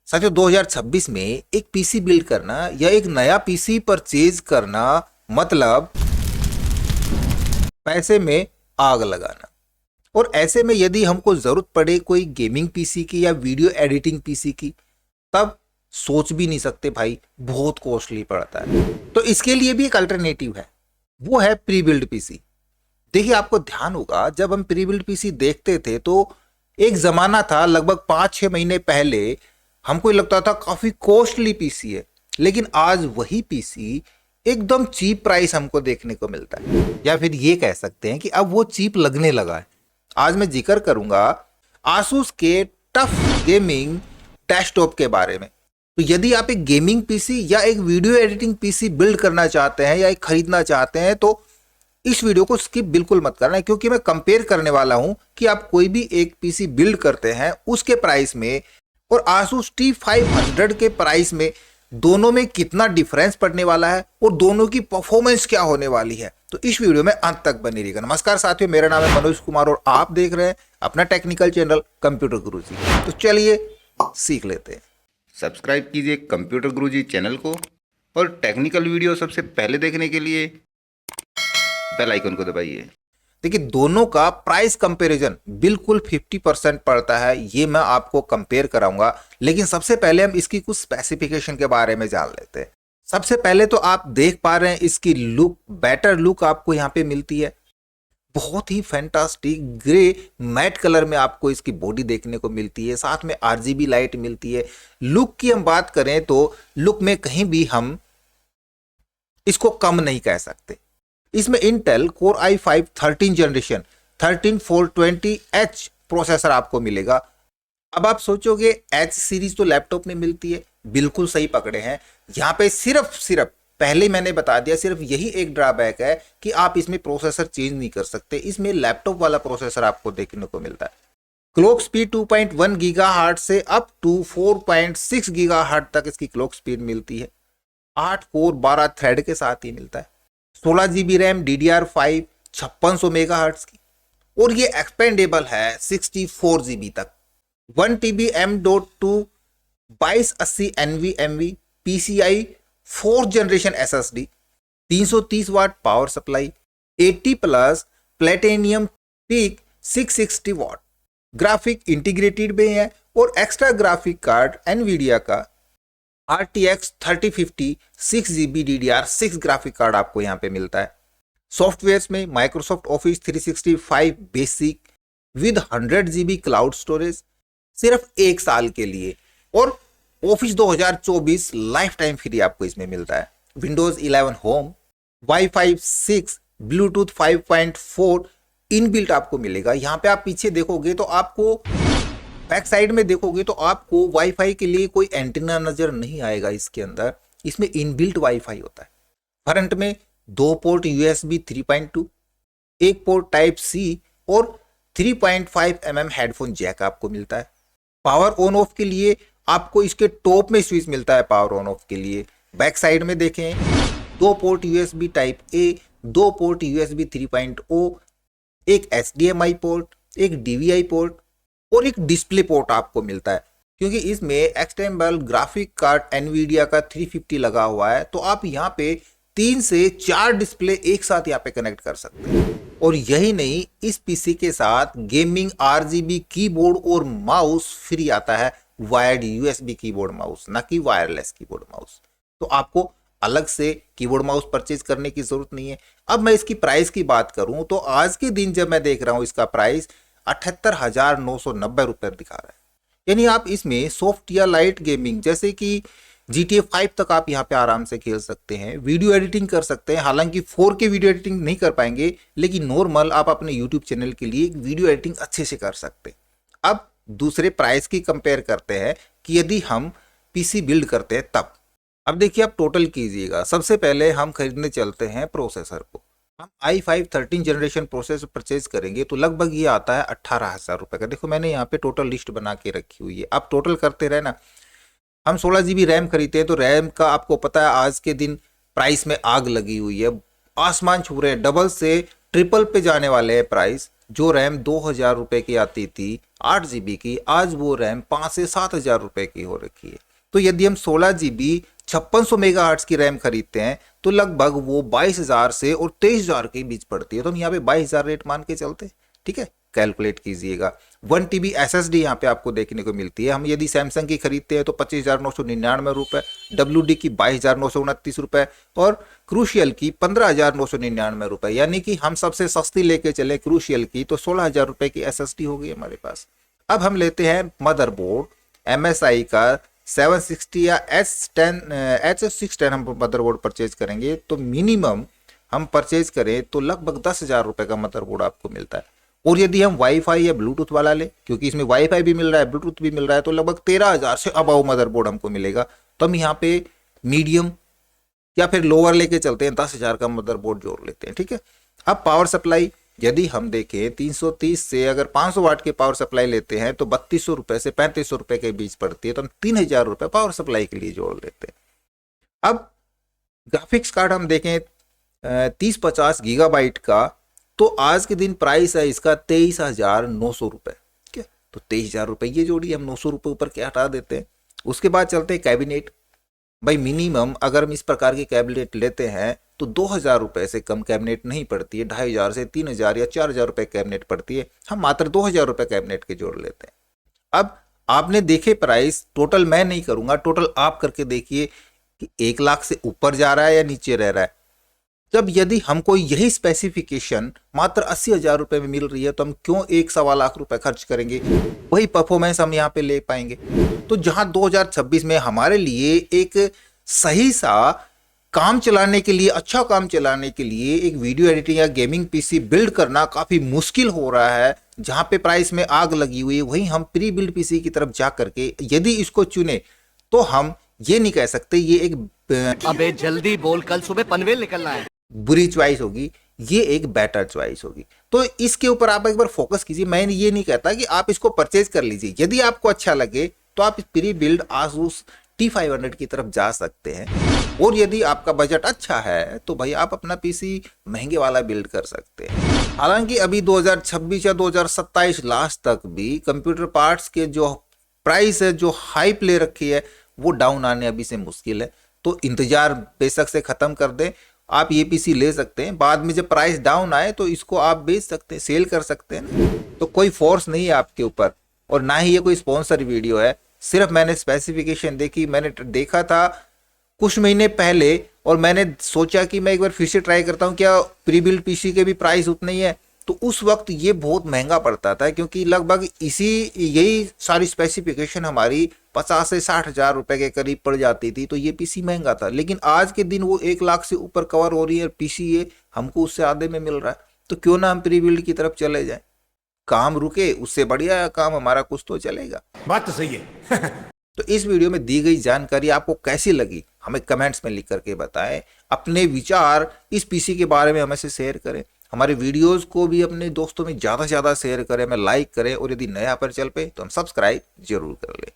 साथियों 2026 में एक पीसी बिल्ड करना या एक नया पीसी परचेज करना मतलब पैसे में आग लगाना। और ऐसे में यदि हमको जरूरत पड़े कोई गेमिंग पीसी की या वीडियो एडिटिंग पीसी की, तब सोच भी नहीं सकते भाई, बहुत कॉस्टली पड़ता है। तो इसके लिए भी एक अल्टरनेटिव है, वो है प्री बिल्ड पीसी। देखिए आपको ध्यान होगा, जब हम प्री बिल्ड पीसी देखते थे तो एक जमाना था, लगभग 5-6 महीने पहले हमको लगता था काफी कॉस्टली पीसी है, लेकिन आज वही पीसी एकदम चीप प्राइस हमको देखने को मिलता है, या फिर ये कह सकते हैं कि अब वो चीप लगने लगा है। आज मैं जिक्र करूंगा आसूस के टफ गेमिंग डेस्कटॉप के बारे में। तो यदि आप एक गेमिंग पीसी या एक वीडियो एडिटिंग पीसी बिल्ड करना चाहते हैं या एक खरीदना चाहते हैं तो इस वीडियो को स्किप बिल्कुल मत करना, क्योंकि मैं कंपेयर करने वाला हूं कि आप कोई भी एक पीसी बिल्ड करते हैं उसके प्राइस में और आसूस T500 के प्राइस में, दोनों में कितना डिफरेंस पड़ने वाला है और दोनों की परफॉर्मेंस क्या होने वाली है। तो इस वीडियो में अंत तक बने रहिएगा। नमस्कार साथियों, मेरा नाम है मनोज कुमार और आप देख रहे हैं अपना टेक्निकल चैनल कंप्यूटर गुरुजी। तो चलिए सीख लेते हैं। सब्सक्राइब कीजिए कंप्यूटर गुरुजी चैनल को और टेक्निकल वीडियो सबसे पहले देखने के लिए बेल आइकन को दबाइए। देखिए दोनों का प्राइस कंपैरिजन बिल्कुल 50% पड़ता है, ये मैं आपको कंपेयर कराऊंगा। लेकिन सबसे पहले हम इसकी कुछ स्पेसिफिकेशन के बारे में जान लेते हैं। सबसे पहले तो आप देख पा रहे हैं इसकी लुक, बेटर लुक आपको यहाँ पे मिलती है। बहुत ही फैंटास्टिक ग्रे मैट कलर में आपको इसकी बॉडी देखने को मिलती है, साथ में आरजीबी लाइट मिलती है। लुक की हम बात करें तो लुक में कहीं भी हम इसको कम नहीं कह सकते। इसमें Intel core i5 13 generation 13420H processor आपको मिलेगा। अब आप सोचोगे H सीरीज तो लैपटॉप में मिलती है, बिल्कुल सही पकड़े हैं। यहाँ पे सिर्फ पहले मैंने बता दिया, सिर्फ यही एक ड्रॉबैक है कि आप इसमें प्रोसेसर चेंज नहीं कर सकते। इसमें लैपटॉप वाला प्रोसेसर आपको देखने को मिलता है। क्लॉक स्पीड 2.1 गीगाहर्ट्ज से अप टू 4.6 गीगाहर्ट्ज तक इसकी क्लॉक स्पीड मिलती है। 8 कोर 12 थ्रेड के साथ ही मिलता है। 16 GB रैम DDR5 5600 मेगाहर्ट्ज की, और ये एक्सपेंडेबल है 64 GB तक। 1 TB M.2 2280 NVMe PCI 4th generation SSD, 330 watt power supply, 80 plus platinum peak 660 watt graphic integrated में है, और एक्स्ट्रा ग्राफिक कार्ड एनवीडिया का RTX 3050 6GB DDR6 graphic card आपको यहाँ पे मिलता है। सॉफ्टवेयर्स में Microsoft Office 365 basic with 100 GB cloud storage सिर्फ 1 साल के लिए, और ऑफिस 2024 लाइफ टाइम फ्री आपको इसमें मिलता है। Windows 11 home, wifi 6, Bluetooth 5.4 inbuilt आपको मिलेगा। यहाँ पे आप पीछे देखोगे तो आपको, बैक साइड में देखोगे तो आपको वाईफाई के लिए कोई एंटीना नजर नहीं आएगा इसके अंदर। इसमें इनबिल्ट वाईफाई होता है। फ्रंट में 2 port USB 3.2, 1 port type C और 3.5 mm हेडफोन जैक आपको मिलता है। पावर ऑन ऑफ के लिए आपको इसके टॉप में स्विच मिलता है पावर ऑन ऑफ के लिए। बैक साइड में देखें 2 port USB type A, 2 port USB 3.0, एक HDMI पोर्ट, एक DVI पोर्ट और एक डिस्प्ले पोर्ट आपको मिलता है। क्योंकि इसमें एक्सटर्नल ग्राफिक कार्ड एनवीडिया का 350 लगा हुआ है, तो आप यहाँ पे 3 से 4 डिस्प्ले एक साथ यहाँ पे कनेक्ट कर सकते हैं। और यही नहीं, इस पीसी के साथ गेमिंग RGB कीबोर्ड और माउस फ्री आता है। वायर्ड USB कीबोर्ड माउस, ना कि वायरलेस कीबोर्ड माउस। तो आपको अलग से कीबोर्ड माउस परचेज करने की जरूरत नहीं है। अब मैं इसकी प्राइस की बात करूं तो आज के दिन जब मैं देख रहा हूं इसका प्राइस 78,990 रुपये दिखा रहा है। यानी आप इसमें सॉफ्ट या लाइट गेमिंग जैसे कि GTA 5 तक आप यहाँ पे आराम से खेल सकते हैं, वीडियो एडिटिंग कर सकते हैं। हालांकि 4K वीडियो एडिटिंग नहीं कर पाएंगे, लेकिन नॉर्मल आप अपने यूट्यूब चैनल के लिए वीडियो एडिटिंग अच्छे से कर सकते हैं। अब दूसरे प्राइस की कंपेयर करते हैं कि यदि हम पीसी बिल्ड करते हैं तब। अब देखिए आप टोटल कीजिएगा। सबसे पहले हम खरीदने चलते हैं प्रोसेसर को। हम i5 13 जनरेशन प्रोसेसर परचेज करेंगे तो लगभग ये आता है 18,000 रुपये का। देखो मैंने यहाँ पे टोटल लिस्ट बना के रखी हुई है, आप टोटल करते रहे ना। हम 16 GB रैम खरीदते हैं तो रैम का आपको पता है आज के दिन प्राइस में आग लगी हुई है, आसमान छू रहे हैं, डबल से ट्रिपल पे जाने वाले हैं प्राइस। जो रैम 2,000 रुपए की आती थी 8 GB की, आज वो रैम 5 से 7,000 रुपए की हो रखी है। तो यदि हम 16 GB 5600 मेगाहर्ट्ज की रैम खरीदते हैं तो लगभग वो 22,000 से और 23,000 के बीच पड़ती है। तो हम यहाँ पे 22,000 रेट मान के चलते, ठीक है, कैलकुलेट कीजिएगा। 1 TB SSD यहाँ पे आपको देखने को मिलती है। हम यदि सैमसंग की खरीदते हैं तो 25,999 रुपए, WD की 22,929 रुपए और क्रूशियल की 15,999 रुपए। यानी कि हम सबसे सस्ती लेके चले क्रूशियल की तो 16,000 रुपए की SSD हो गई हमारे पास। अब हम लेते हैं मदरबोर्ड MSI का 760 या H610 हम मदरबोर्ड परचेज करेंगे तो मिनिमम हम परचेज करें तो लगभग 10,000 रुपए का मदरबोर्ड आपको मिलता है। और यदि हम वाईफाई या ब्लूटूथ वाला ले, क्योंकि इसमें वाईफाई भी मिल रहा है ब्लूटूथ भी मिल रहा है, तो लगभग 13,000 से अबव मदरबोर्ड हमको मिलेगा। तो हम यहाँ पे मीडियम या फिर लोअर लेके चलते हैं, 10,000 का मदरबोर्ड जोड़ लेते हैं, ठीक है। अब पावर सप्लाई यदि हम देखें 330 से अगर 500 वाट के पावर सप्लाई लेते हैं तो 3200 रुपए से 3500 रुपए के बीच पड़ती है। तो हम 3,000 रुपए पावर सप्लाई के लिए जोड़ लेते हैं। अब ग्राफिक्स कार्ड हम देखें 3050 गीगाबाइट का, तो आज के दिन प्राइस है इसका 23,900 रुपए, ठीक है। तो 23,000 रुपए ये जोड़ी हम 900 रुपए ऊपर के हटा देते हैं। उसके बाद चलते हैं कैबिनेट। भाई मिनिमम अगर हम इस प्रकार के कैबिनेट लेते हैं तो 2,000 रुपए से कम कैबिनेट नहीं पड़ती है। 2,500 से 3,000 या 4,000 रुपए कैबिनेट पड़ती है। हम मात्र 2,000 रुपए कैबिनेट के जोड़ लेते हैं। अब आपने देखे प्राइस, टोटल मैं नहीं करूंगा, टोटल आप करके देखिए कि 1 लाख से ऊपर जा रहा है या नीचे रह रहा है। जब यदि हमको यही स्पेसिफिकेशन मात्र 80,000 रुपए में मिल रही है तो हम क्यों 1 लाख रुपए खर्च करेंगे, वही परफॉर्मेंस हम यहाँ पे ले पाएंगे। तो जहां 2026 में हमारे लिए एक सही सा काम चलाने के लिए, अच्छा काम चलाने के लिए एक वीडियो एडिटिंग या गेमिंग पीसी बिल्ड करना काफी मुश्किल हो रहा है, जहां पे प्राइस में आग लगी हुई है, वहीं हम प्री बिल्ड पीसी की तरफ जा करके यदि इसको चुने तो हम ये नहीं कह सकते ये एक अबे जल्दी बोल, कल सुबह पनवेल निकलना है। बुरी चॉइस होगी, ये एक बेटर चॉइस होगी। तो इसके ऊपर आप एक बार फोकस कीजिए। मैं ये नहीं कहता कि आप इसको परचेज कर लीजिए, यदि आपको अच्छा लगे तो आप प्री बिल्ड आसूस T500 की तरफ जा सकते हैं। और यदि आपका बजट अच्छा है तो भाई आप अपना पीसी महंगे वाला बिल्ड कर सकते हैं। हालांकि अभी 2026 या 2027 लास्ट तक भी कंप्यूटर पार्ट्स के जो प्राइस है, जो हाइप ले रखी है, वो डाउन आने अभी से मुश्किल है। तो इंतजार बेशक से खत्म कर दें, आप ये पीसी ले सकते हैं। बाद में जब प्राइस डाउन आए तो इसको आप बेच सकते हैं, सेल कर सकते हैं। तो कोई फोर्स नहीं है आपके ऊपर और ना ही ये कोई स्पॉन्सर वीडियो है। सिर्फ मैंने स्पेसिफिकेशन देखी, मैंने देखा था कुछ महीने पहले और मैंने सोचा कि मैं एक बार फिर से ट्राई करता हूँ क्या प्री बिल्ड पीसी के भी प्राइस उतने ही है। तो उस वक्त ये बहुत महंगा पड़ता था, क्योंकि लगभग यही सारी स्पेसिफिकेशन हमारी 50 से 60,000 रुपए के करीब पड़ जाती थी। तो ये पीसी महंगा था, लेकिन आज के दिन वो 1 लाख से ऊपर कवर हो रही है पीसी, ये हमको उससे आधे में मिल रहा है। तो क्यों ना हम प्री बिल्ड की तरफ चले जाएं, काम रुके उससे बढ़िया काम हमारा कुछ तो चलेगा। बात तो सही है। तो इस वीडियो में दी गई जानकारी आपको कैसी लगी हमें कमेंट्स में लिख करके बताएं। अपने विचार इस पीसी के बारे में हमें से शेयर करें। हमारे वीडियोस को भी अपने दोस्तों में ज़्यादा से ज़्यादा शेयर करें, हमें लाइक करें और यदि नया पर चल पे तो हम सब्सक्राइब जरूर कर लें।